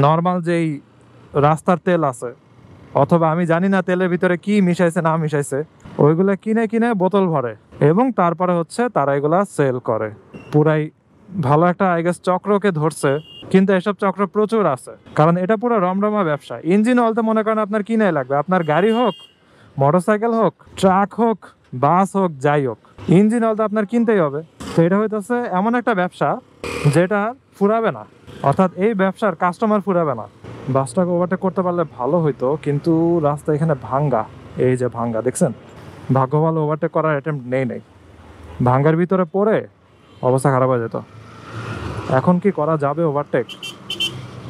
Normal যেই রাস্তার তেল আছে, অথবা আমি জানি না তেলের ভিতরে কি মিশাইছে না মিশাইছে, ওইগুলা কিনে কিনে বোতল ভরে এবং তারপরে হচ্ছে তারা এগুলা সেল করে। পুরাই ভালো একটা আই গেস চক্রকে ধরছে। কিন্তু এসব চক্র প্রচুর আছে, কারণ এটা পুরো রমরমা ব্যবসা। ইঞ্জিন অয়েল তো মনে করেন আপনার কিনে লাগবে, আপনার গাড়ি হোক, মোটরসাইকেল হোক, ট্রাক হোক, বাস হোক, যাই হোক, ইঞ্জিন অয়েল তো আপনার কিনতেই হবে। তো এটা হইতেছে এমন একটা ব্যবসা যেটা ফুরাবে না, অর্থাৎ এই ব্যবসার কাস্টমার ফুরাবে না। বাসটাকে ওভারটেক করতে পারলে ভালো হইতো, কিন্তু রাস্তা এখানে ভাঙ্গা। এই যে ভাঙ্গা দেখছেন, ভাগ্য ভালো ওভারটেক করার অ্যাটেম্প্ট নেই। ভাঙ্গার ভিতরে পড়ে অবস্থা খারাপ হয়ে যেত। এখন কি করা যাবে ওভারটেক?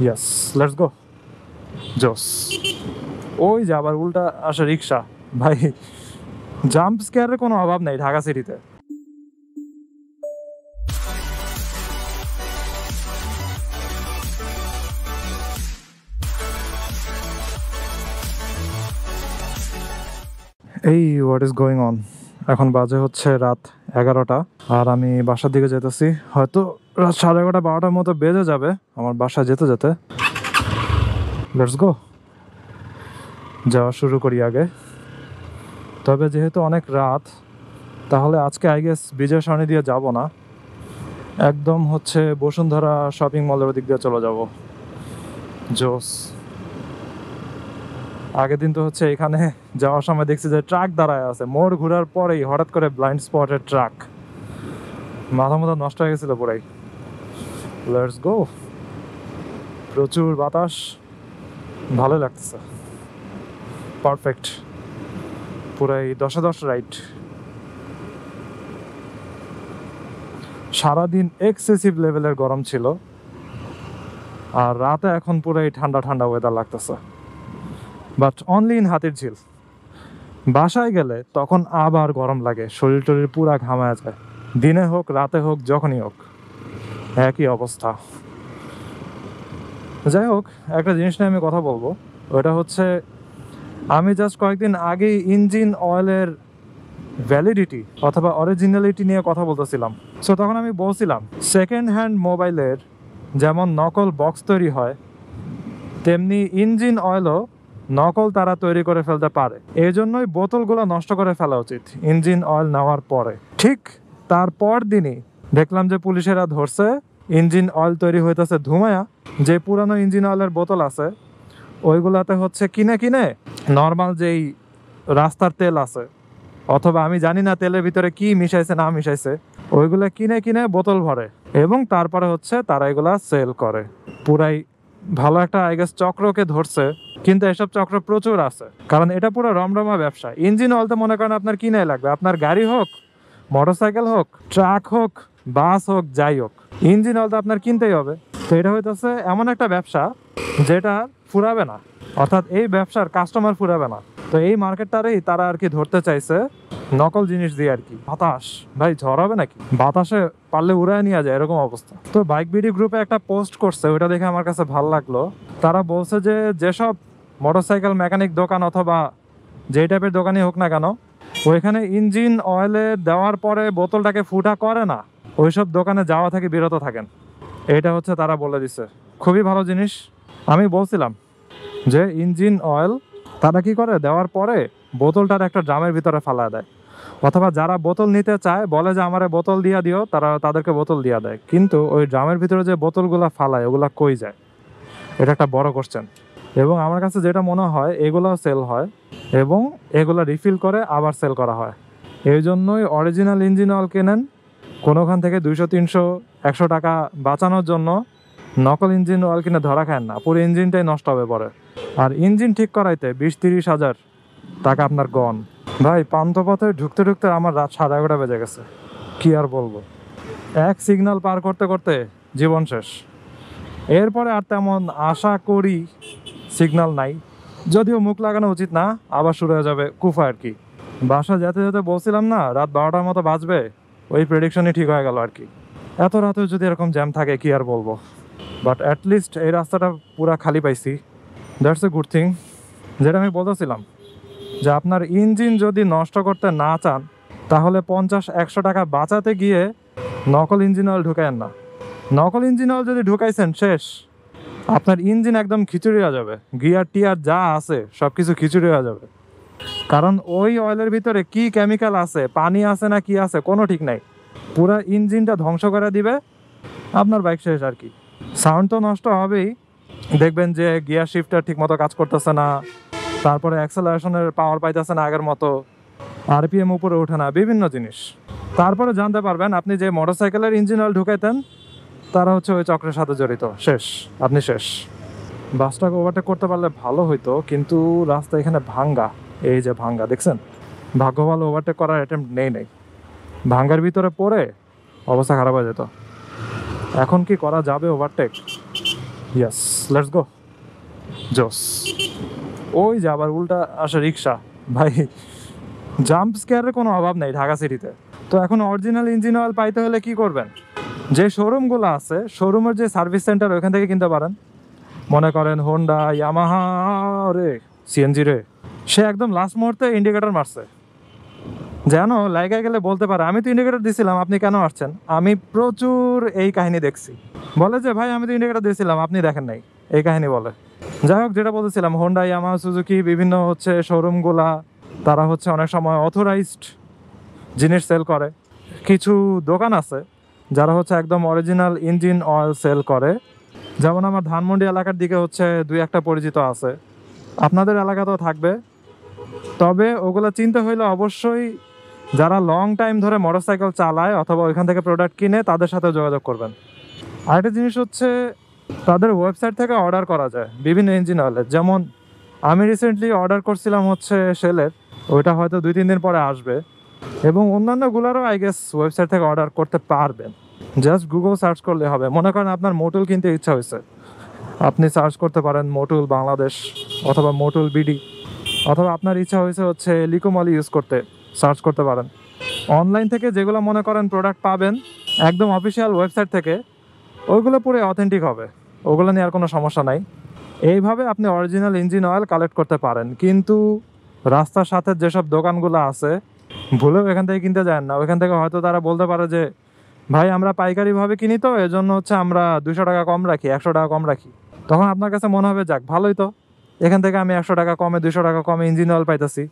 Yes, let's go. জোস। ওই যে আবার উল্টা আসে রিক্সা। ভাই, জাম্প স্কেয়ারের কোনো অভাব নেই ঢাকা সিটিতে। এই হোয়াট ইজ গোয়িং অন। এখন বাজে হচ্ছে রাত 11টা, আর আমি বাসার দিকে যেতেছি। হয়তো রাত 11:30 12টার মতো বেজে যাবে আমার বাসা যেতে যেতে। লেটস গো, যাওয়া শুরু করি আগে। তবে যেহেতু অনেক রাত, তাহলে আজকে আই গেস বিজয় সরণি দিয়ে যাব না, একদম হচ্ছে বসুন্ধরা শপিং মলের দিক দিয়ে চলে যাব। জোস। আগের দিন তো হচ্ছে এখানে যাওয়ার সময় দেখছি যে ট্রাক দাঁড়ায় আছে, মোড় ঘোরার পরেই হঠাৎ করে ব্লাইন্ড স্পটের ট্রাক। মাথা নষ্ট হয়ে গেছিল পুরাই। Let's go. প্রচুর বাতাস, ভালো লাগতেছে, পারফেক্ট, পুরাই 10-10 রাইড। সারাদিন এক্সেসিভ লেভেলের গরম ছিল, আর রাতে এখন পুরাই ঠান্ডা ঠান্ডা ওয়েদার লাগতেছে, বাট অনলি ইন হাতিরঝিল। বাসায় গেলে তখন আবার গরম লাগে, শরীর টরীর পুরা ঘামায় যায়। দিনে হোক রাতে হোক যখনই হোক একই অবস্থা। যাই হোক, একটা জিনিস নিয়ে আমি কথা বলবো, ওটা হচ্ছে আমি জাস্ট কয়েকদিন আগেই ইঞ্জিন অয়েলের ভ্যালিডিটি অথবা অরিজিনালিটি নিয়ে কথা বলতেছিলাম। সো তখন আমি বলছিলাম সেকেন্ড হ্যান্ড মোবাইলের যেমন নকল বক্স তৈরি হয়, তেমনি ইঞ্জিন অয়েলও নকল তারা তৈরি করে ফেলতে পারে। এই জন্যই বোতলগুলো নষ্ট করে ফেলা উচিত ইঞ্জিন অয়েল নেওয়ার পরে। ঠিক তারপর দিনই দেখলাম যে পুলিশেরা ধরছে ইঞ্জিন অয়েল তৈরি হইতেছে ধুমায়া। যে পুরানো ইঞ্জিন অয়েলের বোতল আছে ওইগুলাতে হচ্ছে কিনে কিনে নর্মাল যেই রাস্তার তেল আছে, অথবা আমি জানি না তেলের ভিতরে কি মিশাইছে না মিশাইছে, ওইগুলা কিনে কিনে বোতল ভরে এবং তারপরে হচ্ছে তারা এগুলা সেল করে। পুরাই ভালো একটা আই গেস চক্রকে ধরছে। কিন্তু এসব চক্র প্রচুর আছে, কারণ এটা পুরো রমরমা ব্যবসা। ইঞ্জিন অয়েল তো মনে করেন আপনার কিনে লাগবে, আপনার গাড়ি হোক, মোটরসাইকেল হোক, ট্রাক হোক, বাস হোক, যাই হোক, ইঞ্জিন অয়েল তো আপনার কিনতেই হবে। তো এটা হইতেছে এমন একটা ব্যবসা যেটা ফুরাবে না, অর্থাৎ এই ব্যবসার কাস্টমার ফুরাবে না। তো এই মার্কেটটারেই তারা আর কি ধরতে চাইছে নকল জিনিস দিয়ে আর কি। বাতাস, ভাই ঝড় হবে নাকি? বাতাসে পারলে উড়ায় নিয়ে যায় এরকম অবস্থা। তো বাইক বিডি গ্রুপে একটা পোস্ট করছে, ওইটা দেখে আমার কাছে ভালো লাগলো। তারা বলছে যে যেসব মোটরসাইকেল মেকানিক দোকান অথবা যেই টাইপের দোকানই হোক না কেন, ওইখানে ইঞ্জিন অয়েলে দেওয়ার পরে বোতলটাকে ফুটা করে না, ওইসব দোকানে যাওয়া থেকে বিরত থাকেন। এটা হচ্ছে তারা বলে দিছে, খুবই ভালো জিনিস। আমি বলছিলাম যে ইঞ্জিন অয়েল তারা কি করে দেওয়ার পরে বোতলটার একটা ড্রামের ভিতরে ফালা দেয়, অথবা যারা বোতল নিতে চায় বলে যে আমারে বোতল দিয়া দিও, তারা তাদেরকে বোতল দিয়া দেয়। কিন্তু ওই ড্রামের ভিতরে যে বোতলগুলা ফালায় ওগুলা কই যায়, এটা একটা বড় কোশ্চেন। এবং আমার কাছে যেটা মনে হয় এগুলো সেল হয় এবং এগুলো রিফিল করে আবার সেল করা হয়। এই জন্যই অরিজিনাল ইঞ্জিন অয়েল কেনেন, কোনোখান থেকে 200-300-100 টাকা বাঁচানোর জন্য নকল ইঞ্জিন অয়েল কিনে ধরা খায় না, পুরো ইঞ্জিনটাই নষ্ট হবে পরে। আর ইঞ্জিন ঠিক করাইতে 20-30 হাজার টাকা আপনার গন। ভাই পান্থপথে ঢুকতে ঢুকতে আমার রাত 11:30 বেজে গেছে, কি আর বলবো। এক সিগন্যাল পার করতে করতে জীবন শেষ। এরপরে আর তেমন আশা করি সিগন্যাল নাই, যদিও মুখ লাগানো উচিত না, আবার শুরু হয়ে যাবে কুফা আর কি। বাসা যেতে যেতে বলছিলাম না রাত 12টার মতো বাজবে, ওই প্রেডিকশনই ঠিক হয়ে গেল আর কি। এত রাতেও যদি এরকম জ্যাম থাকে কি আর বলবো, বাট অ্যাটলিস্ট এই রাস্তাটা পুরা খালি পাইছি, দ্যাটস এ গুড থিং। যেটা আমি বলতেছিলাম যে আপনার ইঞ্জিন যদি নষ্ট করতে না চান, তাহলে 50-100 টাকা বাঁচাতে গিয়ে নকল ইঞ্জিন অয়েল ঢুকায়েন না। নকল ইঞ্জিন অয়েল যদি ঢুকাইছেন শেষ, আপনার ইঞ্জিন একদম খিচুড়ি হয়ে যাবে, গিয়ার টিয়ার যা আছে সব কিছু খিচুড়ি হয়ে যাবে। কারণ ওই অয়েলের ভিতরে কি কেমিক্যাল আছে, পানি আছে না কি আছে কোনো ঠিক নাই, পুরো ইঞ্জিনটা ধ্বংস করে দিবে, আপনার বাইক শেষ আর কি। সাউন্ড তো নষ্ট হবেই, দেখবেন যে গিয়ার শিফটার ঠিক মতো কাজ করতেছে না, তারপরে অ্যাক্সেলারেশনের পাওয়ার পাইতেছে না আগের মতো, আরপিএম উপরে ওঠে না, বিভিন্ন জিনিস। তারপরে জানতে পারবেন আপনি যে মোটরসাইকেলের ইঞ্জিন অয়েল ঢুকাইতেন তারা হচ্ছে ওই চক্রের সাথে জড়িত, শেষ, আপনি শেষ। বাসটাকে ওভারটেক করতে পারলে ভালো হইতো, কিন্তু রাস্তা এখানে ভাঙ্গা, এই যে ভাঙ্গা দেখছেন, ভাগ্য ভালো ওভারটেক করার অ্যাটেম্প্ট নেই, ভাঙ্গার ভিতরে পড়ে অবস্থা খারাপ হয়ে যেত। এখন কি করা যাবে ওভারটেক? ইয়েস, লেটস গো, জোস। ওই যে আবার উল্টা আসে রিক্সা, ভাই জাম্প স্কেয়ারের কোনো অভাব নেই ঢাকা সিটিতে। তো এখন অরিজিনাল ইঞ্জিন অয়েল পাইতে হলে কি করবেন? যে শোরুমগুলো আছে, শোরুমের যে সার্ভিস সেন্টার ওইখান থেকে কিনতে পারেন। মনে করেন হোন্ডা, ইয়ামাহা, রে সিএনজি রে, সে একদম লাস্ট মুহূর্তে ইন্ডিকেটর মারছে, যেন লাইগা গেলে বলতে পারে আমি তো ইন্ডিকেটর দিয়েছিলাম, আপনি কেন আসছেন। আমি প্রচুর এই কাহিনী দেখছি, বলে যে ভাই আমি তো ইন্ডিকেটর দিয়েছিলাম আপনি দেখেন নাই, এই কাহিনী বলে। যাই হোক, যেটা বলতেছিলাম, হোন্ডা, ইয়ামাহা, সুজুকি, বিভিন্ন হচ্ছে শোরুমগুলা, তারা হচ্ছে অনেক সময় অথরাইজড জিনিস সেল করে। কিছু দোকান আছে যারা হচ্ছে একদম অরিজিনাল ইঞ্জিন অয়েল সেল করে, যেমন আমার ধানমন্ডি এলাকার দিকে হচ্ছে 2-1টা পরিচিত আছে, আপনাদের এলাকাতেও থাকবে। তবে ওগুলো চিনতে হইলে অবশ্যই যারা লং টাইম ধরে মোটরসাইকেল চালায় অথবা ওইখান থেকে প্রোডাক্ট কিনে তাদের সাথে যোগাযোগ করবেন। আরেকটা জিনিস হচ্ছে তাদের ওয়েবসাইট থেকে অর্ডার করা যায় বিভিন্ন ইঞ্জিন অয়েলের। যেমন আমি রিসেন্টলি অর্ডার করছিলাম হচ্ছে শেলের, ওইটা হয়তো 2-3 দিন পরে আসবে, এবং অন্যান্যগুলোরও আই গেস ওয়েবসাইট থেকে অর্ডার করতে পারবেন। জাস্ট গুগল সার্চ করলে হবে। মনে করেন আপনার মোটুল কিনতে ইচ্ছা হয়েছে, আপনি সার্চ করতে পারেন মোটুল বাংলাদেশ অথবা মোটুল বিডি, অথবা আপনার ইচ্ছা হয়েছে হচ্ছে লিকোমলি ইউজ করতে, সার্চ করতে পারেন। অনলাইন থেকে যেগুলো মনে করেন প্রোডাক্ট পাবেন একদম অফিসিয়াল ওয়েবসাইট থেকে, ওইগুলো পুরো অথেন্টিক হবে, ওগুলো নিয়ে আর কোনো সমস্যা নাই। এইভাবে আপনি অরিজিনাল ইঞ্জিন অয়েল কালেক্ট করতে পারেন। কিন্তু রাস্তার সাথে যেসব দোকানগুলো আছে, ভুলেও এখান থেকে কিনতে যান না। ওইখান থেকে হয়তো তারা বলতে পারে যে ভাই আমরা পাইকারিভাবে কিনি, তো এজন্য হচ্ছে আমরা 200 টাকা কম রাখি, 100 টাকা কম রাখি। তখন আপনার কাছে মনে হবে যাক ভালোই তো, এখান থেকে আমি 100 টাকা কমে, 200 টাকা কমে ইঞ্জিন অয়েল পাইতেছি।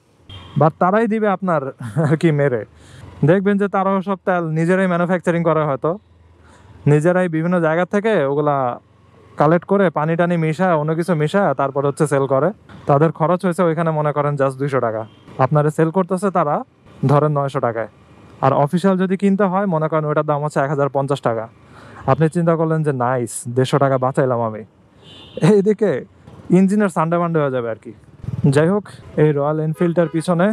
বাট তারাই দিবে আপনার আর কি মেরে। দেখবেন যে তারাও সব তেল নিজেরাই ম্যানুফ্যাকচারিং করে, হয়তো নিজেরাই বিভিন্ন জায়গা থেকে ওগুলা কালেক্ট করে পানি টানি মিশায়, অন্য কিছু মিশায়, তারপর হচ্ছে সেল করে। তাদের খরচ হয়েছে ওইখানে মনে করেন জাস্ট 200 টাকা, আপনারা সেল করতেছে তারা ধরেন 900 টাকায়। আর অফিসিয়াল যদি কিনতে হয় মনে করেন ওইটার দাম হচ্ছে 1050 টাকা। আপনি চিন্তা করলেন যে নাইস, 150 টাকা বাঁচাইলাম আমি, এইদিকে ইঞ্জিনের সান্ডে মান্ডে হয়ে যাবে আর কি। যাই হোক, এই রয়্যাল এনফিল্ডটার পিছনে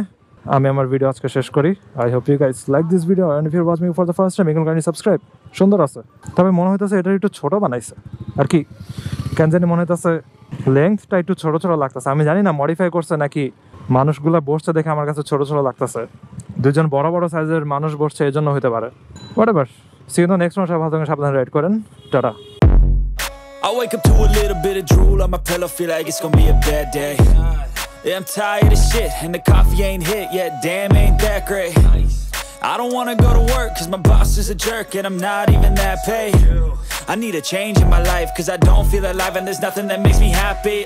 আমি আমার ভিডিও আজকে শেষ করি। I hope you guys like this video, and if you watch me for the first time, you can subscribe. সুন্দর আছে, তবে মনে হইতেছে এটা একটু ছোট বানাইছে আর কি, কেন জানি মনে হইতেছে লেন্থটা একটু ছোট ছোট লাগতেছে। আমি জানি না মডিফাই করছে নাকি, মানুষগুলা বসছে দেখে আমার কাছে ছোট ছোট লাগতেছে, দুজন বড় বড় সাইজের মানুষ বসছে এই জন্য হইতে পারে। Whatever, see you the next one. সবাই ভালো থাকেন, সাবধানে রাইড করেন, tata. I wake up to a little bit of drool on my pillow, feel like it's gonna be a bad day. Yeah, I'm tired of shit, and the coffee ain't hit yet, damn ain't that great. I don't wanna go to work, cause my boss is a jerk, and I'm not even that paid. I need a change in my life, cause I don't feel alive, and there's nothing that makes me happy.